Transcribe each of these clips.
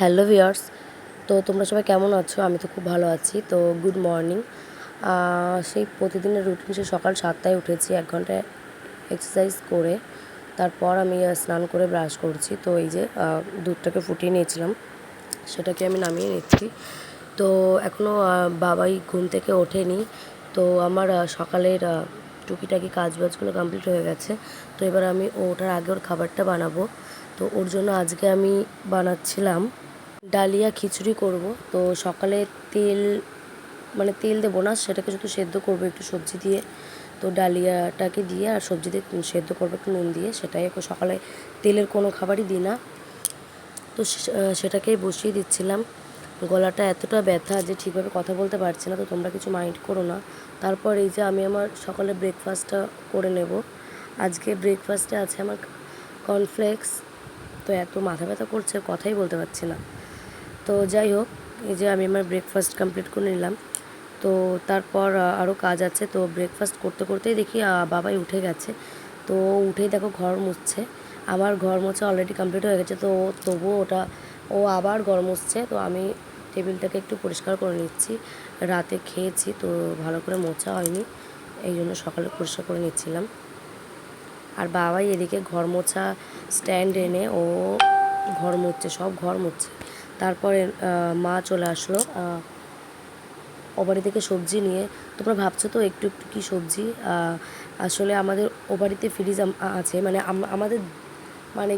Hello viewers. তো তোমরা সবাই কেমন আছো? আমি তো খুব ভালো আছি। তো গুড মর্নিং। সেই প্রতিদিনের রুটিন, সে সকাল 7টায় উঠেছি, 1 ঘন্টা এক্সারসাইজ করে তারপর আমি স্নান করে ব্রাশ করছি। তো এই যে দুধটাকে ফুটিয়ে নিয়েছিলাম, সেটাকে আমি নামিয়ে নিচ্ছি। তো এখনও বাবাই ঘুম থেকে ওঠেনি। তো আমার সকালের টুকিটাকি কাজবাজগুলো কমপ্লিট হয়ে গেছে। তো এবার আমি ওঠার আগে ওর খাবারটা বানাবো। তো ওর জন্য আজকে আমি বানাচ্ছিলাম ডালিয়া খিচুড়ি করব। তো সকালে তেল তেল দেবো না, সেটাকে শুধু সেদ্ধ করবো একটু সবজি দিয়ে। তো ডালিয়াটাকে দিয়ে আর সবজি দিয়ে সেদ্ধ করবো একটু নুন দিয়ে, সেটাই সকালে তেলের কোনো খাবারই দিই না। তো সেটাকেই বসিয়ে দিচ্ছিলাম। গলাটা এতটা ব্যথা যে ঠিকভাবে কথা বলতে পারছি না, তো তোমরা কিছু মাইন্ড করো না। তারপর এই যে আমি আমার সকালে ব্রেকফাস্টটা করে নেব। আজকে ব্রেকফাস্টে আছে আমার কর্নফ্লেক্স। তো এত মাথা ব্যথা করছে, কথাই বলতে পারছি না। তো যাই হোক, এই যে আমি আমার ব্রেকফাস্ট কমপ্লিট করে নিলাম। তো তারপর আরও কাজ আছে। তো ব্রেকফাস্ট করতে করতেই দেখি বাবাই উঠে গেছে। তো উঠেই দেখো ঘর মুছছে। আমার ঘর মোছা অলরেডি কমপ্লিট হয়ে গেছে, তো তবুও ও আবার ঘর মুছছে। তো আমি টেবিলটাকে একটু পরিষ্কার করে নিচ্ছি। রাতে খেয়েছি তো ভালো করে মোছা হয়নি, এই জন্য সকালে পরিষ্কার করে নিচ্ছিলাম। আর বাবাই এদিকে ঘর মোছা স্ট্যান্ড এনে ও ঘর মুছছে, সব ঘর মুছছে। তারপরে মা চলে আসলো ও বাড়ি থেকে সবজি নিয়ে। তোমরা ভাবছো তো একটু একটু কী সবজি? আসলে আমাদের ও বাড়িতে ফ্রিজ আছে, আমাদের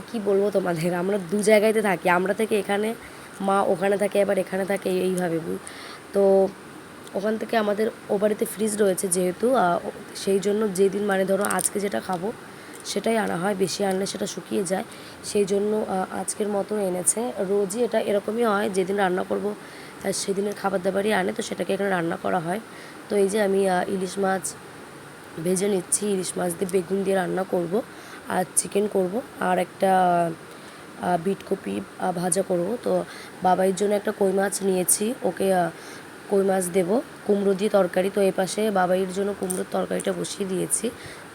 কি বলবো তোমাদের, আমরা দু জায়গায়তে থাকি। আমরা থেকে এখানে, মা ওখানে থাকে, আবার এখানে থাকে, এইভাবে তো ওখান থেকে আমাদের ও বাড়িতে ফ্রিজ রয়েছে যেহেতু, সেই জন্য যেদিন ধরো আজকে যেটা খাবো সেটাই আনা হয়। বেশি আনলে সেটা শুকিয়ে যায়, সেই জন্য আজকের মতো এনেছে। রোজই এটা এরকমই হয়, যেদিন রান্না করব সেদিনের খাবার দাবারই আনে, তো সেটাকে এখানে রান্না করা হয়। তো এই যে আমি ইলিশ মাছ ভেজে নিচ্ছি। ইলিশ মাছ দিয়ে বেগুন দিয়ে রান্না করব, আর চিকেন করব, আর একটা বিটকপি ভাজা করব। তো বাবাইয়ের জন্য একটা কই মাছ নিয়েছি, ওকে কই মাছ দেবো, কুমড়ো দিয়ে তরকারি। তো এই পাশে বাবাইয়ের জন্য কুমড়োর তরকারিটা বসিয়ে দিয়েছি,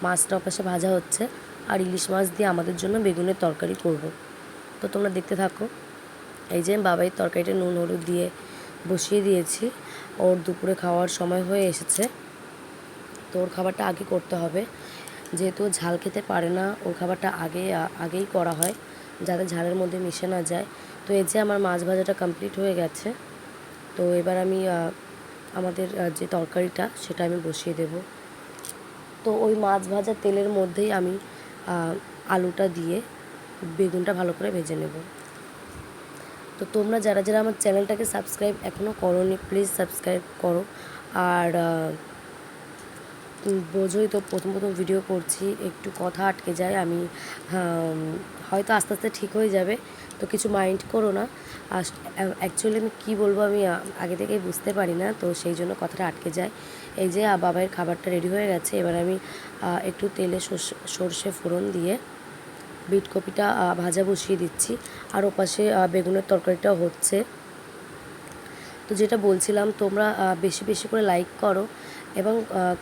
মাছটা পাশে ভাজা হচ্ছে। আর ইলিশ মাছ দিয়ে আমাদের জন্য বেগুনের তরকারি করব। তো তোমরা দেখতে থাকো। এই যে বাবাইয়ের তরকারিটা নুন হলুদ দিয়ে বসিয়ে দিয়েছি। ওর দুপুরে খাওয়ার সময় হয়ে এসেছে, তো ওর খাবারটা আগে করতে হবে, যেহেতু ঝাল খেতে পারে না। ওর খাবারটা আগেই করা হয়, যাতে ঝালের মধ্যে মিশে না যায়। তো এই যে আমার মাছ ভাজাটা কমপ্লিট হয়ে গেছে। তো এবার আমি আমাদের যে তরকারিটা সেটা আমি বসিয়ে দেব। তো ওই মাছ ভাজা তেলের মধ্যেই আমি আলুটা দিয়ে বেগুনটা ভালো করে ভেজে নেব। তো তোমরা যারা যারা আমার চ্যানেলটাকে সাবস্ক্রাইব এখনও করোনি, প্লিজ সাবস্ক্রাইব করো। আর বোঝোই তো, প্রথম প্রথম ভিডিও করছি, একটু কথা আটকে যায়। আমি হয়তো আস্তে আস্তে ঠিক হয়ে যাবে, তো কিছু মাইন্ড করো না। আর অ্যাকচুয়ালি আমি কী বলবো, আমি আগে থেকেই বুঝতে পারি না, তো সেই জন্য কথাটা আটকে যায়। এই যে বাবাইয়ের খাবারটা রেডি হয়ে গেছে। এবার আমি একটু তেলে সর্ষে ফোড়ন দিয়ে বিটকপিটা ভাজা বসিয়ে দিচ্ছি, আর ওপাশে বেগুনের তরকারিটাও হচ্ছে। তো যেটা বলছিলাম, তোমরা বেশি বেশি করে লাইক করো এবং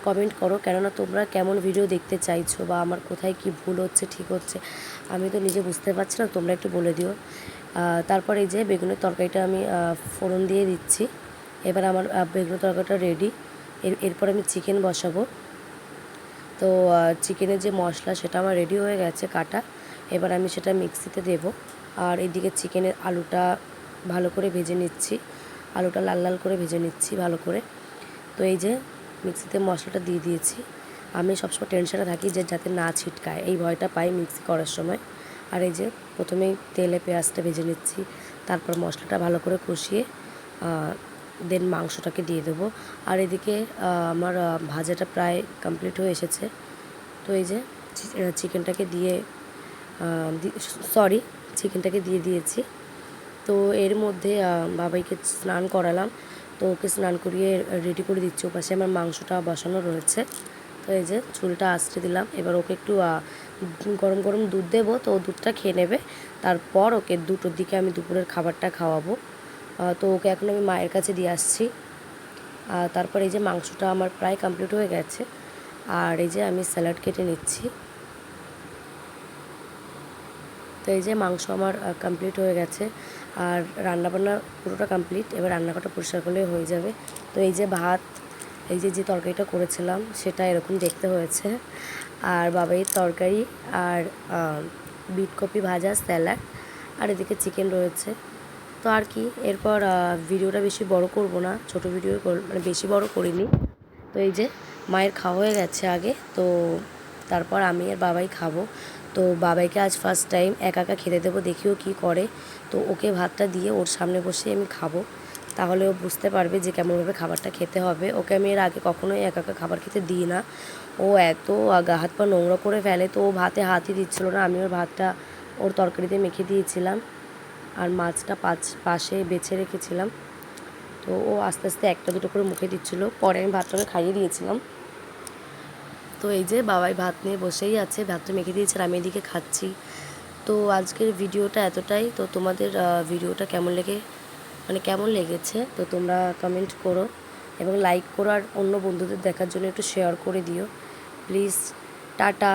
কমেন্ট করো, কেননা তোমরা কেমন ভিডিও দেখতে চাইছো, বা আমার কোথায় কি ভুল হচ্ছে ঠিক হচ্ছে আমি তো নিজে বুঝতে পারছি না, তোমরা একটু বলে দিও। তারপর এই যে বেগুনের তরকারিটা আমি ফোড়ন দিয়ে দিচ্ছি। এবার আমার বেগুনের তরকারিটা রেডি। এরপর আমি চিকেন বসাবো। তো চিকেনের যে মশলা সেটা আমার রেডি হয়ে গেছে কাটা। এবার আমি সেটা মিক্সিতে দেব। আর এদিকে চিকেনের আলুটা ভালো করে ভেজে নিচ্ছি, আলুটা লাল লাল করে ভেজে নিচ্ছি ভালো করে। তো এই যে মিক্সিতে মশলাটা দিয়ে দিয়েছি। আমি সবসময় টেনশনে থাকি যে যাতে না ছিটকায়, এই ভয়টা পাই মিক্সি করার সময়। আর এই যে প্রথমেই তেলে পেঁয়াজটা ভেজে নিচ্ছি, তারপর মশলাটা ভালো করে কষিয়ে দেন মাংসটাকে দিয়ে দেবো। আর এদিকে আমার ভাজাটা প্রায় কমপ্লিট হয়ে এসেছে। তো এই যে চিকেনটাকে দিয়ে দিয়েছি। তো এর মধ্যে বাবাইকে স্নান করালাম, তো ওকে স্নান করিয়ে রেডি করে দিচ্ছি। ওপাশে আমার মাংসটা বসানো রয়েছে। তো এই যে চুলটা আঁচড়ে দিলাম। এবার ওকে একটু গরম গরম দুধ দেবো, তো দুধটা খেয়ে নেবে। তারপর ওকে 2টোর দিকে আমি দুপুরের খাবারটা খাওয়াবো। তো ওকে এখন আমি মায়ের কাছে দিয়ে আসছি। তারপর এই যে মাংসটা আমার প্রায় কমপ্লিট হয়ে গেছে। আর এই যে আমি স্যালাড কেটে নিচ্ছি। তো এই যে মাংস আমার কমপ্লিট হয়ে গেছে। আর রান্নাবান্না পুরোটা কমপ্লিট, এবার রান্নাঘরটা পরিষ্কার করলে হয়ে যাবে। তো এই যে ভাত, এই যে তরকারিটা করেছিলাম সেটা এরকম দেখতে হয়েছে, আর বাবাইয়ের তরকারি আর বিটকপি ভাজা, স্যালাড, আর এদিকে চিকেন রয়েছে। তো আর কি, এরপর ভিডিওটা বেশি বড় করব না, ছোট ভিডিও মানে বেশি বড় করিনি। তো এই যে মায়ের খাওয়া হয়ে গেছে আগে, তো তারপর আমি আর বাবাই খাবো। তো বাবাইকে আজ ফার্স্ট টাইম একা একা খেতে দেবো, দেখিও কি করে। তো ওকে ভাতটা দিয়ে ওর সামনে বসে আমি খাবো, তাহলে ও বুঝতে পারবে যে কেমনভাবে খাবারটা খেতে হবে। ওকে আমি এর আগে কখনোই একা একা খাবার খেতে দিই না, ও এত গা হাত পা নোংরা করে ফেলে, তো ও ভাতে হাতই দিচ্ছিলো না। আমি ওর ভাতটা ওর তরকারিতে মেখে দিয়েছিলাম, আর মাছটা পাশে বেছে রেখেছিলাম। তো ও আস্তে আস্তে একটা দুটো করে মুখে দিচ্ছিলো, পরে আমি ভাতটাকে খাইয়ে দিয়েছিলাম। তো এই যে বাবাই ভাত নিয়ে বসেই আছে, ভাতটা মেখে দিয়েছে আর আমি এদিকে খাচ্ছি। তো আজকের ভিডিওটা এতটাই। তো তোমাদের ভিডিওটা কেমন লেগেছে তো তোমরা কমেন্ট করো এবং লাইক করো, আর অন্য বন্ধুদের দেখার জন্য একটু শেয়ার করে দিও প্লিজ। টাটা।